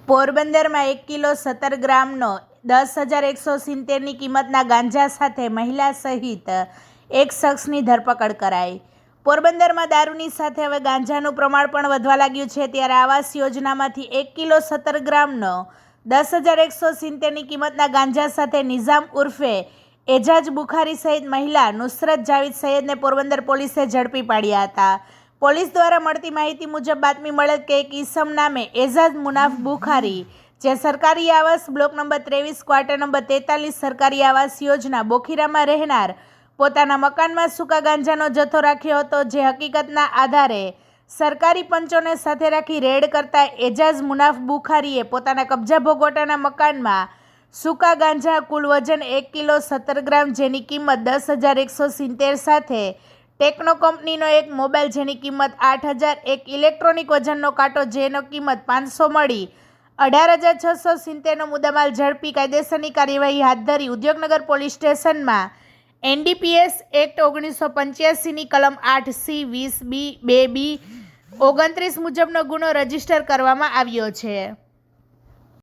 પોરબંદરમાં 1 કિલો 17 ગ્રામનો 10,170ની કિંમતના ગાંજા સાથે મહિલા સહિત એક શખ્સની ધરપકડ કરાઈ। પોરબંદરમાં દારૂની સાથે હવે ગાંજાનું પ્રમાણ પણ વધવા લાગ્યું છે, ત્યારે આવાસ યોજનામાંથી 1 કિલો 17 ગ્રામનો 10,170ની કિંમતના ગાંજા સાથે નિઝામ ઉર્ફે એજાજ બુખારી સહિત મહિલા નુસરત જાવેદ સૈયદને પોરબંદર પોલીસે ઝડપી પાડ્યા હતા। પોલીસ દ્વારા મળતી માહિતી મુજબ બાતમી મળેલ કે એક ઈસમ નામે એજાજ મુનાફ બુખારી, જે સરકારી આવાસ બ્લોક નંબર 23 ક્વાર્ટર નંબર 43 સરકારી આવાસ યોજના બોખીરામાં રહેનાર, પોતાના મકાનમાં સૂકા ગાંજાનો જથ્થો રાખ્યો હતો, જે હકીકતના આધારે સરકારી પંચોને સાથે રાખી રેડ કરતા એજાજ મુનાફ બુખારીએ પોતાના કબજા ભોગવટાના મકાનમાં સૂકા ગાંજા કુલ વજન 1 કિલો 17 ગ્રામ, જેની કિંમત 10,170 સાથે ટેકનો કંપનીનો એક મોબાઈલ જેની કિંમત 8,000, એક ઇલેક્ટ્રોનિક વજનનો કાંટો જેનો કિંમત 500 મળી 18,670નો મુદ્દામાલ ઝડપી કાયદેસરની કાર્યવાહી હાથ ધરી ઉદ્યોગનગર પોલીસ સ્ટેશનમાં NDPS એક્ટ 1985ની કલમ 8C 20B 2B 29 મુજબનો ગુનો રજીસ્ટર કરવામાં આવ્યો છે।